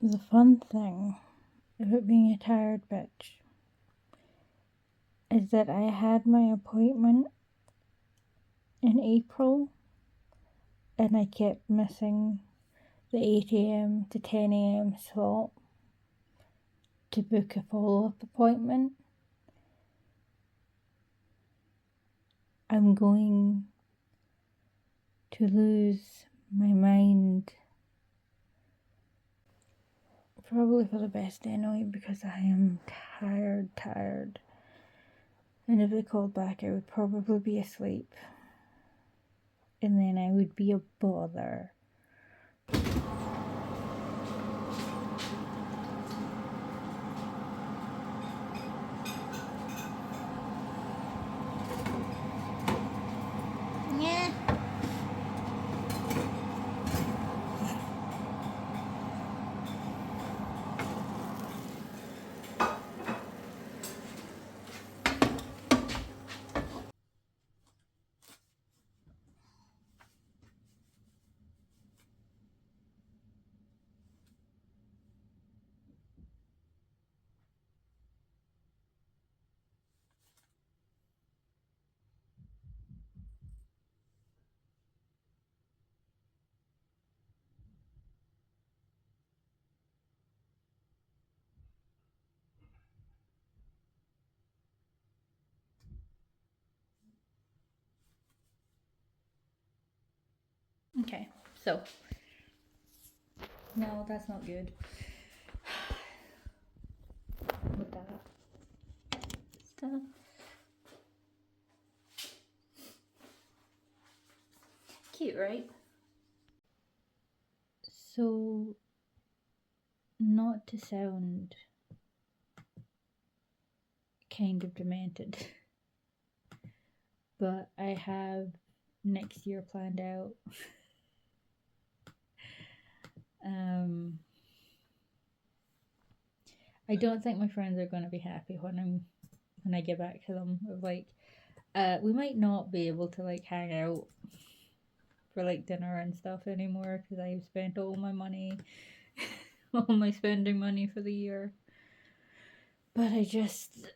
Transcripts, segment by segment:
The fun thing about being a tired bitch is that I had my appointment in April and I kept missing the 8 a.m. to 10 a.m. slot to book a follow-up appointment. I'm going to lose my mind, probably for the best anyway, because I am tired. And if they called back, I would probably be asleep. And then I would be a bother. Yeah. Okay, so. No, that's not good. With that stuff. Cute, right? So, not to sound kind of demented, but I have next year planned out. I don't think my friends are going to be happy when I get back to them. Of like, we might not be able to like hang out for like dinner and stuff anymore because I've spent all my money, all my spending money for the year. But I just.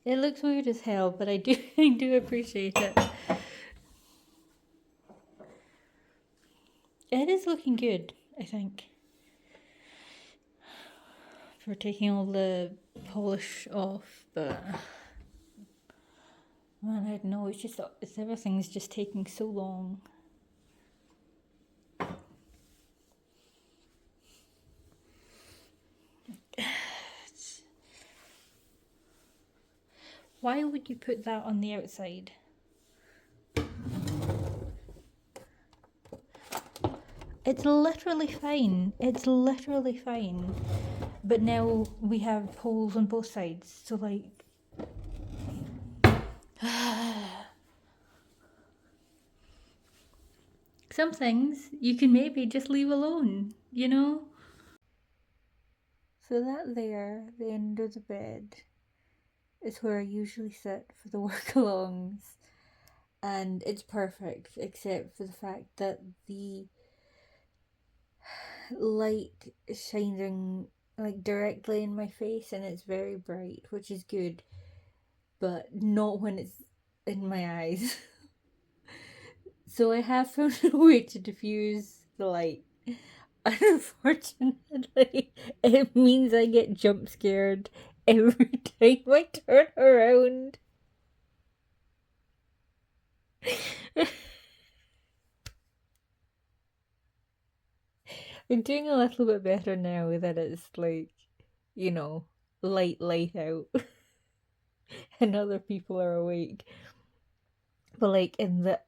It looks weird as hell, but I do appreciate it. It is looking good, I think. For taking all the polish off, but man, I don't know. It's everything's just taking so long. Why would you put that on the outside? It's literally fine. It's literally fine. But now we have holes on both sides, so like. Some things you can maybe just leave alone, you know? So that there, the end of the bed, is where I usually sit for the work-alongs. And it's perfect, except for the fact that the light is shining like directly in my face and it's very bright, which is good, but not when it's in my eyes. So I have found a way to diffuse the light. Unfortunately, it means I get jump scared every time I turn around. I'm doing a little bit better now that it's like, you know, light out and other people are awake. But like in the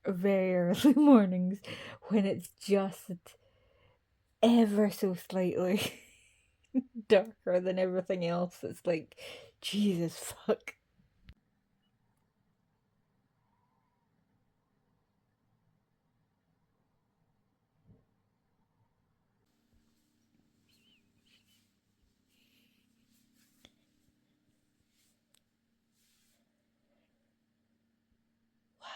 very early mornings when it's just ever so slightly darker than everything else, it's like, Jesus fuck. Wow.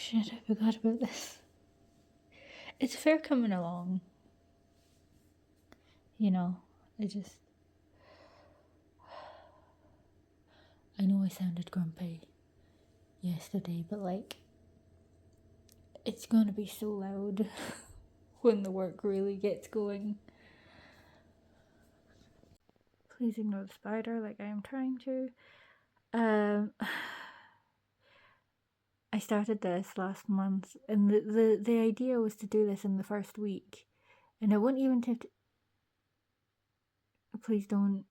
shit, I forgot about this. It's fair coming along. You know, I know I sounded grumpy yesterday, but like, it's gonna be so loud when the work really gets going. Please ignore the spider like I am trying to. I started this last month, and the idea was to do this in the first week, and I wouldn't even take. Please don't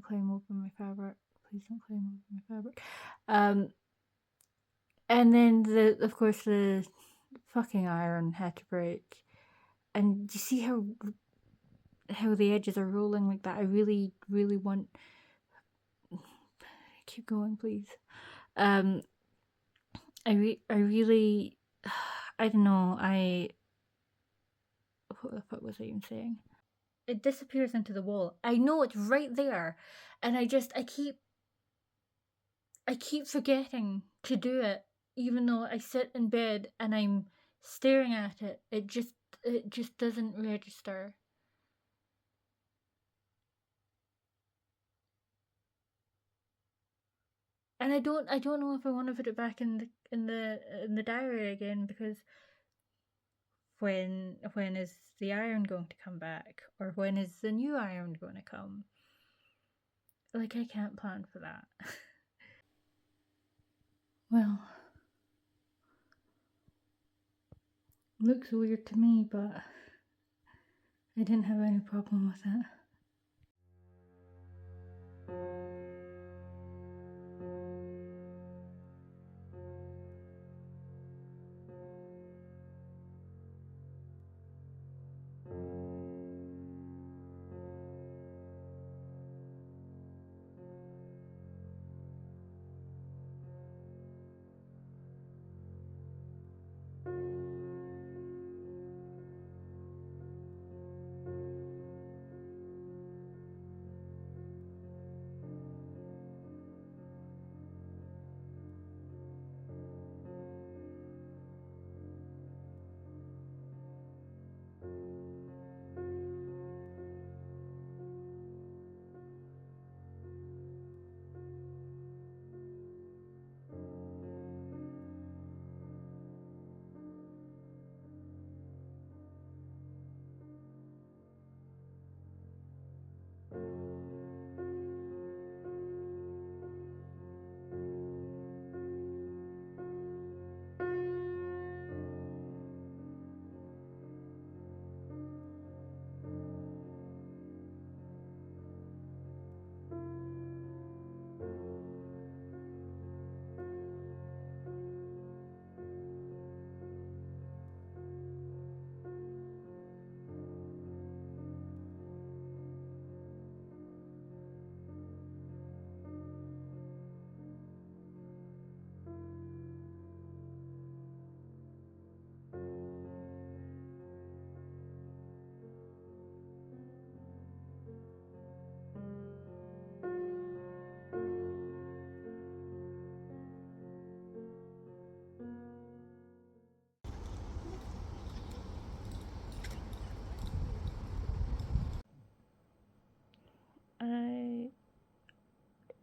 climb over my fabric. Please don't climb over my fabric. And then of course the fucking iron had to break, and you see how the edges are rolling like that. I really want. Keep going, please. I really, I don't know. What the fuck was I even saying? It disappears into the wall. I know it's right there, and I keep forgetting to do it, even though I sit in bed and I'm staring at it. It just doesn't register. And I don't know if I want to put it back in the diary again, because when is the iron going to come back, or when is the new iron going to come? Like, I can't plan for that. Well, looks weird to me, but I didn't have any problem with it.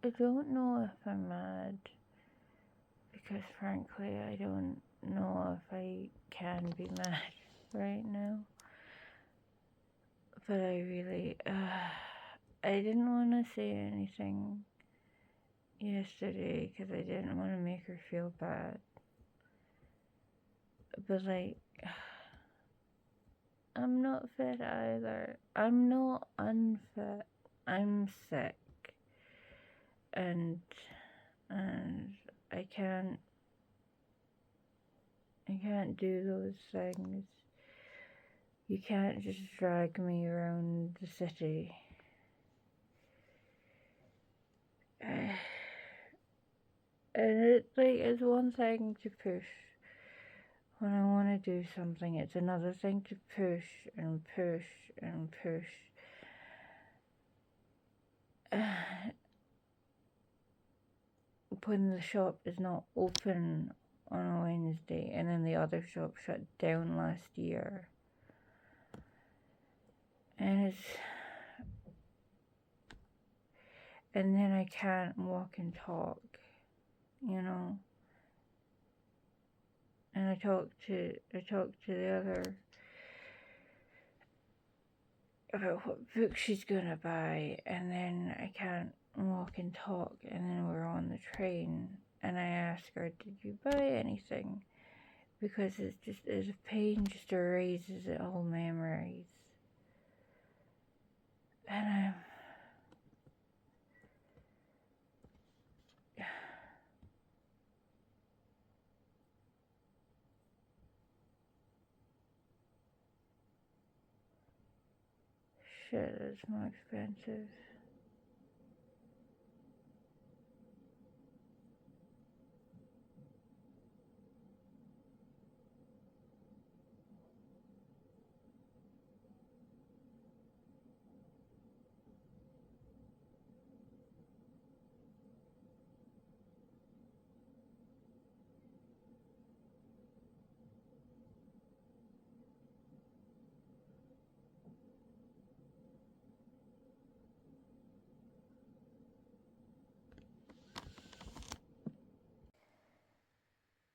I don't know if I'm mad, because frankly I don't know if I can be mad right now. But I really, I didn't want to say anything yesterday because I didn't want to make her feel bad. But like, I'm not fit either. I'm not unfit. I'm sick. And I can't do those things. You can't just drag me around the city. And it's one thing to push when I want to do something. It's another thing to push and push and push. When the shop is not open on a Wednesday, and then the other shop shut down last year. And then I can't walk and talk, you know. And I talked to the other about what book she's gonna buy, and then I can't walk and talk, and then we're on the train, and I ask her, did you buy anything? Because it's a pain just erases all memories. And I'm shit, it's more expensive.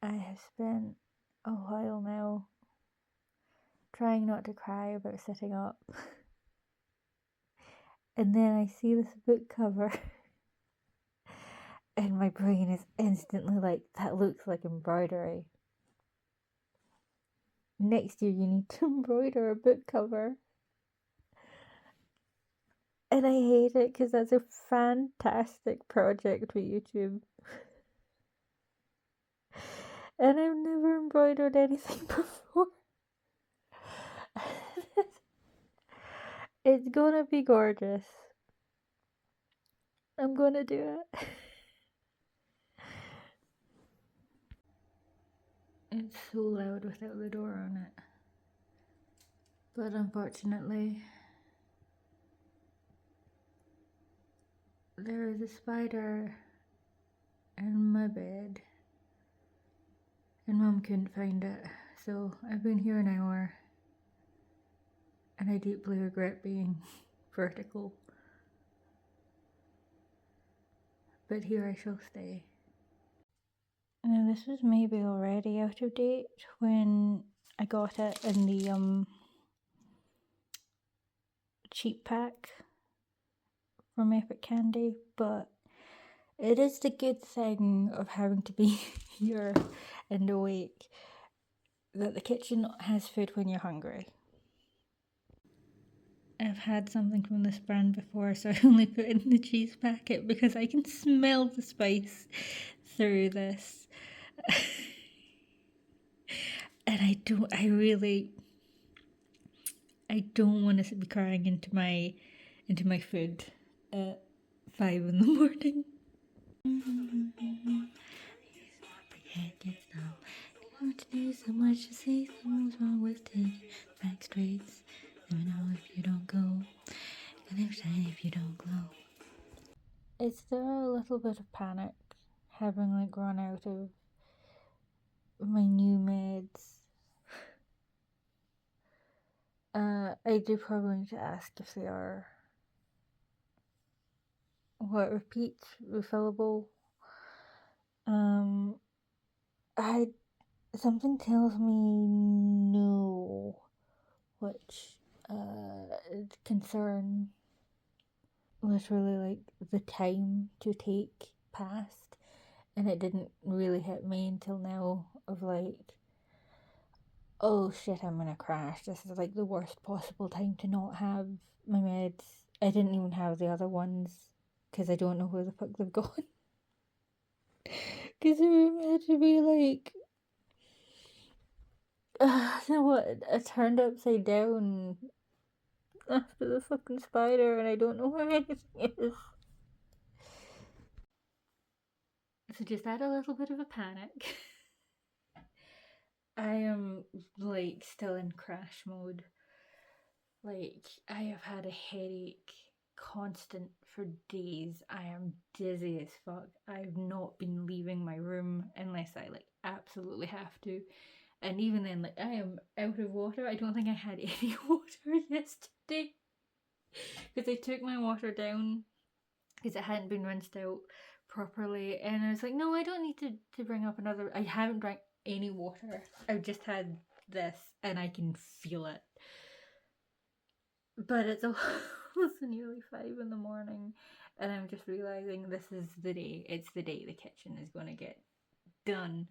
I have spent a while now trying not to cry about sitting up. And then I see this book cover and my brain is instantly like, that looks like embroidery. Next year you need to embroider a book cover. And I hate it because that's a fantastic project with YouTube. And I've never embroidered anything before. It's gonna be gorgeous. I'm gonna do it. It's so loud without the door on it. But unfortunately, there is a spider in my bed. And Mum couldn't find it. So I've been here an hour. And I deeply regret being vertical. But here I shall stay. Now this was maybe already out of date when I got it in the cheap pack from Epic Candy, but it is the good thing of having to be here and awake that the kitchen has food when you're hungry. I've had something from this brand before, so I only put in the cheese packet because I can smell the spice through this. And I don't want to be crying into my food at 5 in the morning. What to do, so much to see, something's wrong with taking back streets. Never know if you don't go, and never shine if you don't glow. It's still a little bit of panic, having like run out of my new meds. I do probably need to ask if they are repeat refillable. Something tells me no, which concern. Literally, like, the time to take passed, and it didn't really hit me until now. Of like, oh shit, I'm gonna crash. This is like the worst possible time to not have my meds. I didn't even have the other ones because I don't know where the fuck they've gone. Because they were meant to be like, you know what? I turned upside down after the fucking spider, and I don't know where anything is. So just add a little bit of a panic. I am like still in crash mode. Like, I have had a headache constant for days. I am dizzy as fuck. I've not been leaving my room unless I like absolutely have to. And even then, like, I am out of water. I don't think I had any water yesterday because I took my water down because it hadn't been rinsed out properly. And I was like, no, I don't need to bring up another. I haven't drank any water. I've just had this and I can feel it. But it's also nearly 5 in the morning and I'm just realizing this is the day. It's the day the kitchen is going to get done.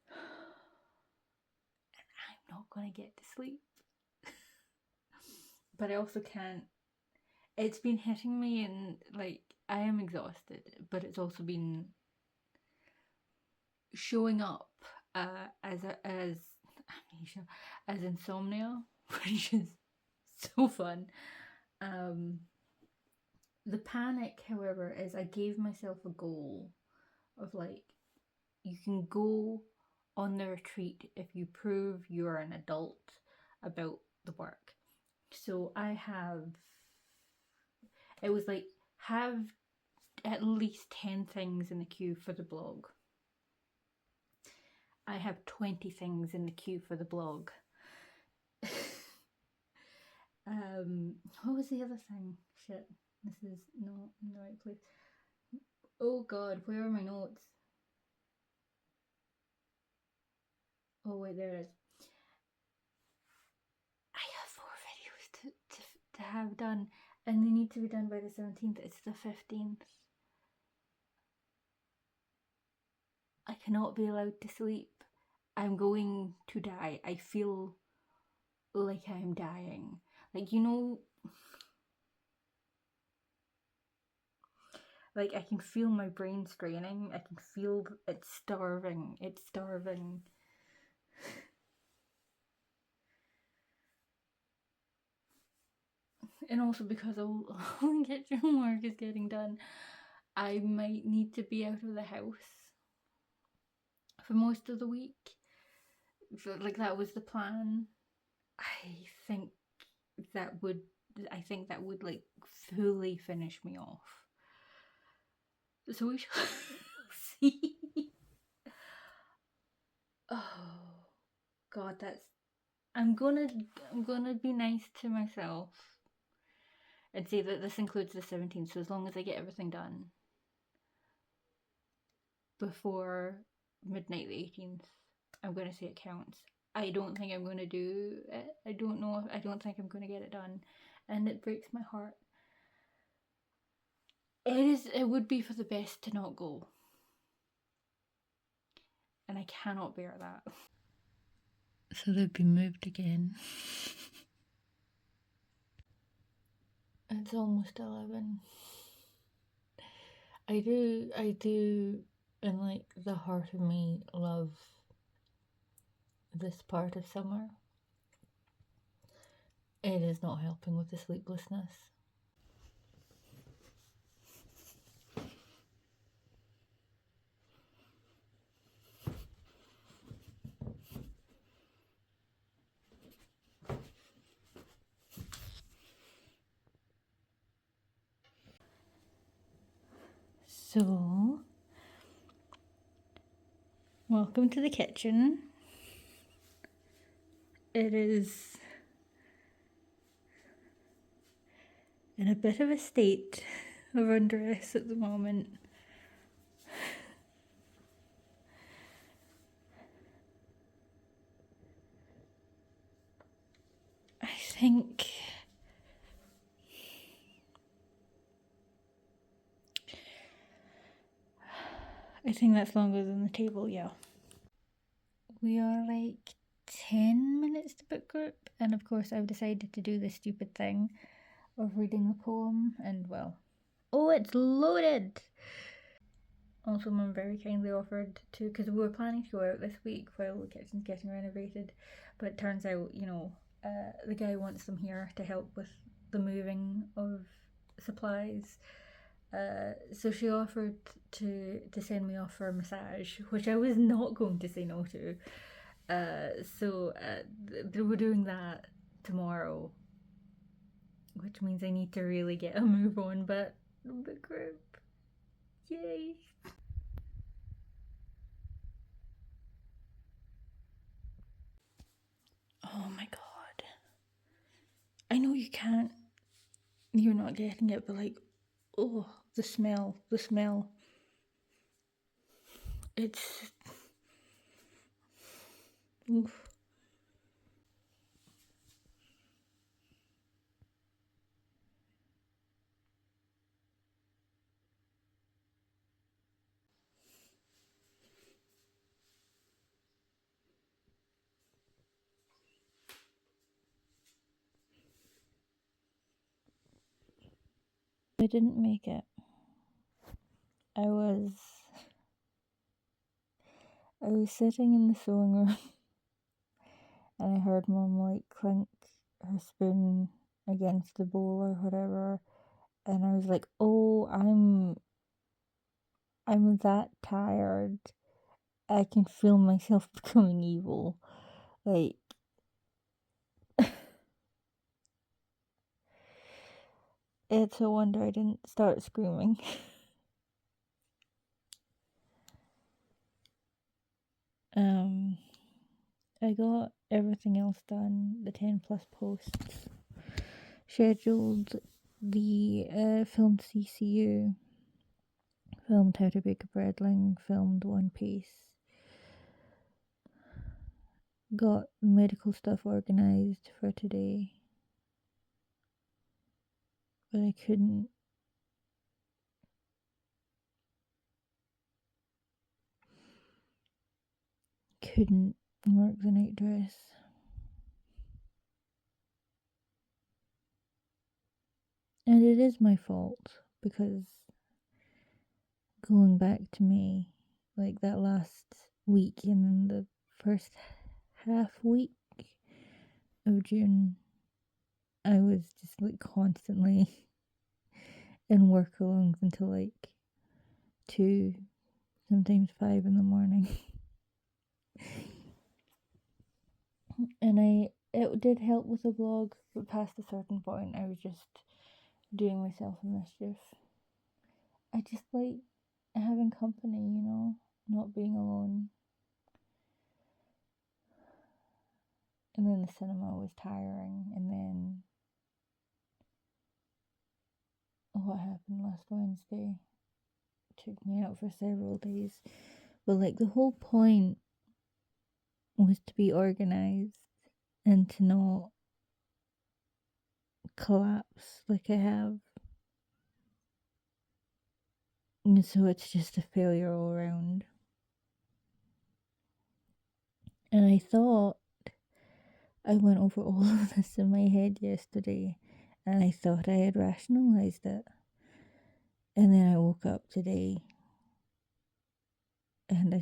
And I'm not going to get to sleep. But I also can't. It's been hitting me and like I am exhausted, but it's also been showing up as amnesia, as insomnia, which is so fun. The panic, however, is I gave myself a goal of like, you can go on the retreat if you prove you're an adult about the work. So it was like, have at least 10 things in the queue for the blog. I have 20 things in the queue for the blog. What was the other thing? Shit, this is not in the right place. Oh god, where are my notes? Oh wait, there it is. I have 4 videos to have done, and they need to be done by the 17th. It's the 15th. I cannot be allowed to sleep. I'm going to die. I feel like I'm dying. Like, you know, like I can feel my brain straining. I can feel it's starving. It's starving. And also because all the kitchen work is getting done, I might need to be out of the house for most of the week. Like that was the plan. I think that would like fully finish me off. So we shall see. Oh god, I'm gonna be nice to myself and say that this includes the 17th, so as long as I get everything done before midnight the 18th, I'm gonna say it counts. I don't think I'm gonna do it. I don't know. I don't think I'm gonna get it done, and it breaks my heart. It would be for the best to not go, and I cannot bear that. So they've been moved again. It's almost 11. I do, and like the heart of me love this part of summer. It is not helping with the sleeplessness. So, welcome to the kitchen. It is in a bit of a state of undress at the moment. I think that's longer than the table, yeah. We are like 10 minutes to book group, and of course I've decided to do the stupid thing of reading the poem, and well, oh, it's loaded! Also, Mum very kindly offered to, because we were planning to go out this week while the kitchen's getting renovated, but it turns out, the guy wants them here to help with the moving of supplies. So she offered to send me off for a massage, which I was not going to say no to. So we're doing that tomorrow, which means I need to really get a move on. But the group, yay! Oh my god. I know you can't, you're not getting it, but like, oh, the smell. It's, oof. I didn't make it. I was sitting in the sewing room and I heard Mum like clink her spoon against the bowl or whatever, and I was like, "Oh, I'm that tired. I can feel myself becoming evil." Like, it's a wonder I didn't start screaming. um, I got everything else done. The 10 plus posts, scheduled the filmed CCU, filmed How to Bake a Breadling, filmed One Piece, got medical stuff organized for today, but I couldn't work the night dress. And it is my fault because going back to May, like that last week and then the first half week of June, I was just like constantly in work alongs until like 2, sometimes 5 in the morning. And it did help with the blog, but past a certain point, I was just doing myself a mischief. I just like having company, not being alone. And then the cinema was tiring, and then what happened last Wednesday took me out for several days. But like the whole point was to be organized and to not collapse like I have. And so it's just a failure all around. And I thought I went over all of this in my head yesterday, and I thought I had rationalized it. And then I woke up today and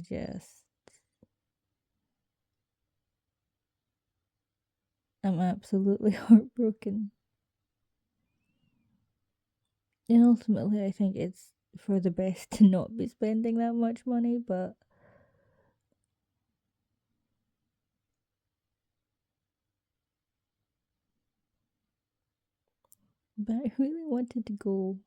I'm absolutely heartbroken. And ultimately, I think it's for the best to not be spending that much money, but I really wanted to go.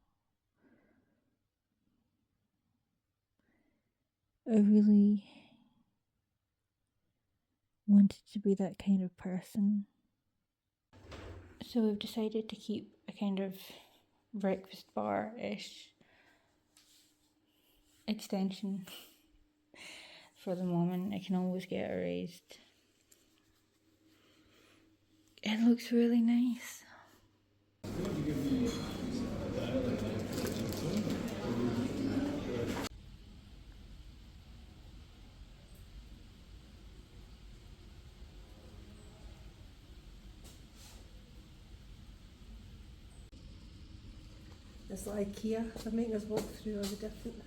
I really wanted to be that kind of person. So we've decided to keep a kind of breakfast bar-ish extension for the moment. I can always get it raised. It looks really nice. It's like IKEA. They're making us walk through all the different.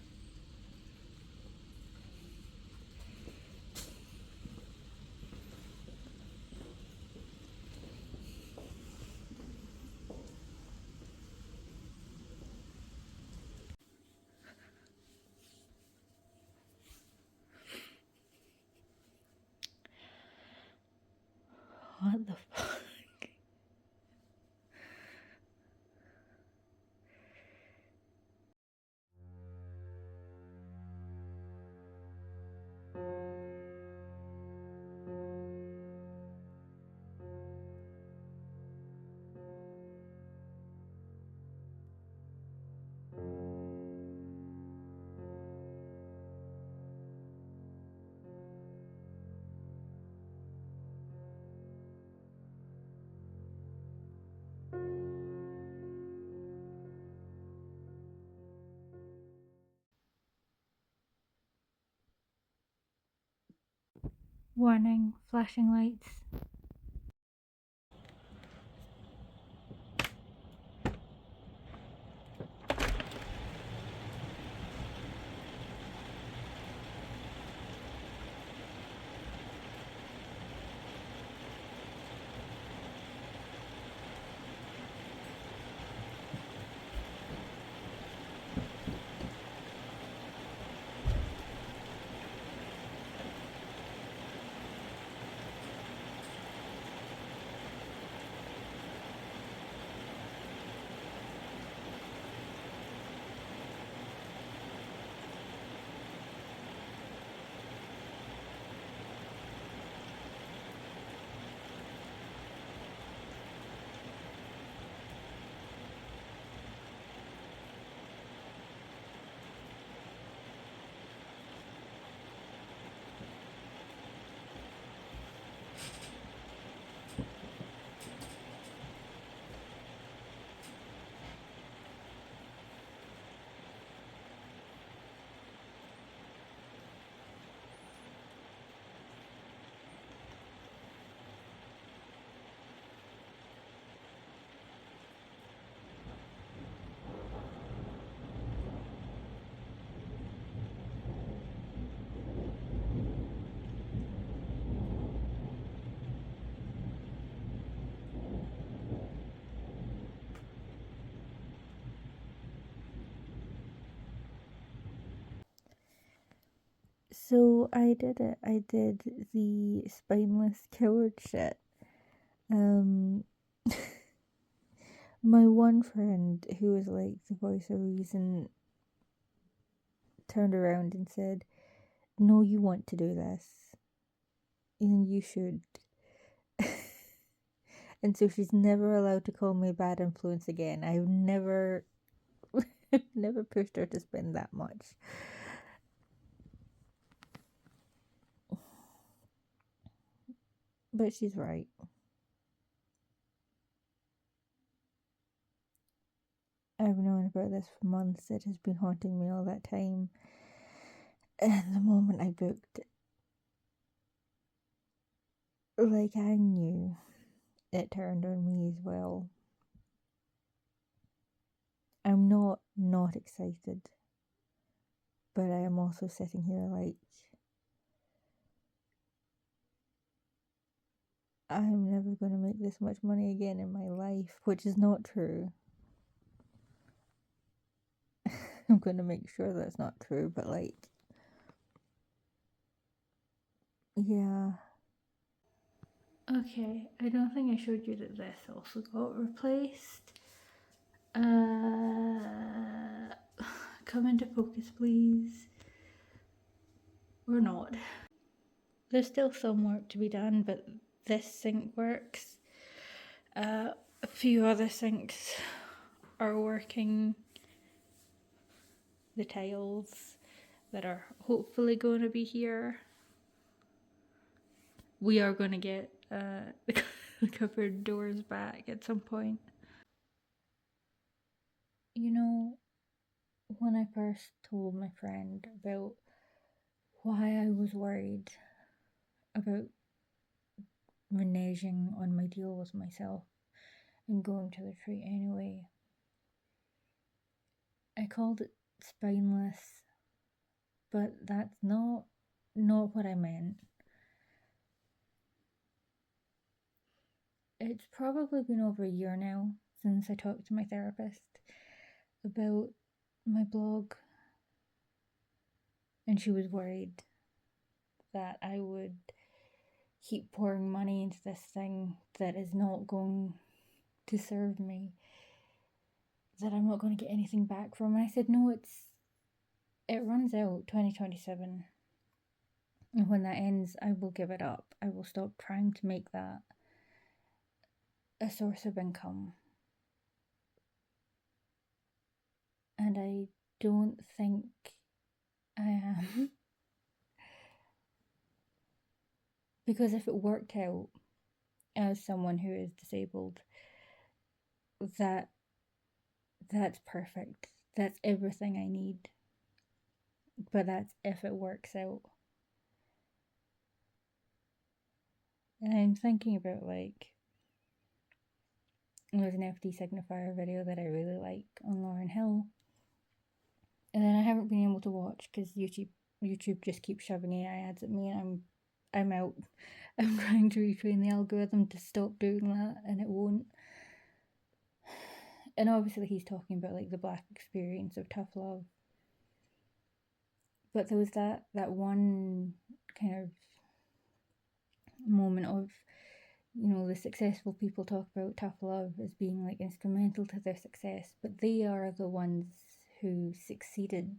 What the fuck? Warning, flashing lights. So I did it. I did the spineless coward shit. My one friend, who was like the voice of reason, turned around and said, "No, you want to do this, and you should." And so she's never allowed to call me a bad influence again. I've never, never pushed her to spend that much. But she's right. I've known about this for months. It has been haunting me all that time. And the moment I booked, like I knew, it turned on me as well. I'm not excited, but I am also sitting here like I'm never going to make this much money again in my life, which is not true. I'm going to make sure that's not true, but like, yeah. Okay, I don't think I showed you that this also got replaced. Come into focus, please. Or not. There's still some work to be done, but this sink works. A few other sinks are working. The tiles that are hopefully going to be here. We are going to get the cupboard doors back at some point. You know, when I first told my friend about why I was worried about reneging on my deal with myself and going to the retreat anyway, I called it spineless, but that's not what I meant. It's probably been over a year now since I talked to my therapist about my blog, and she was worried that I would keep pouring money into this thing that is not going to serve me, that I'm not going to get anything back from. And I said, no, it runs out 2027, and when that ends, I will give it up. I will stop trying to make that a source of income. And I don't think I am. Because if it worked out as someone who is disabled, that's perfect. That's everything I need. But that's if it works out. And I'm thinking about there's an FD signifier video that I really like on Lauryn Hill, and then I haven't been able to watch because YouTube just keeps shoving AI ads at me, and I'm out. I'm trying to retrain the algorithm to stop doing that, and it won't. And obviously he's talking about the Black experience of tough love, but there was that one kind of moment of, the successful people talk about tough love as being instrumental to their success, but they are the ones who succeeded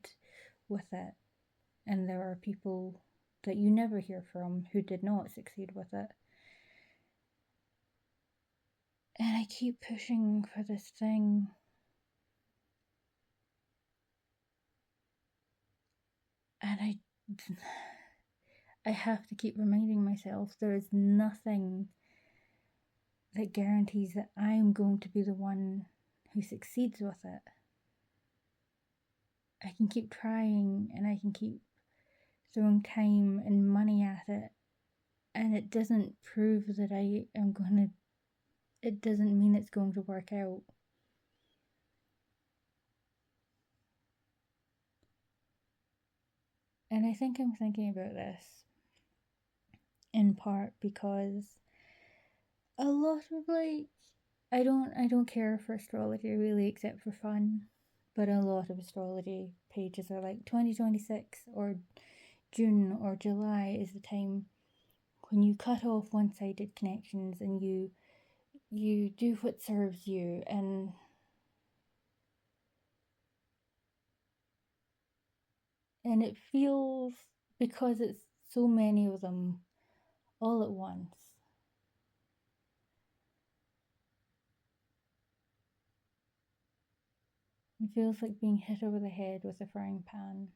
with it, and there are people that you never hear from who did not succeed with it. And I keep pushing for this thing. And I have to keep reminding myself there is nothing that guarantees that I'm going to be the one who succeeds with it. I can keep trying and I can keep throwing time and money at it, and it doesn't prove that it doesn't mean it's going to work out. And I think I'm thinking about this in part because a lot of I don't care for astrology really except for fun, but a lot of astrology pages are 2026 or June or July is the time when you cut off one-sided connections and you do what serves you, and it feels, because it's so many of them all at once, it feels like being hit over the head with a frying pan.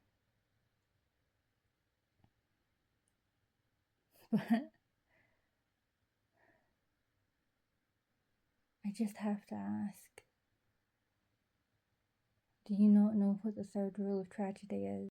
But I just have to ask, do you not know what the third rule of tragedy is?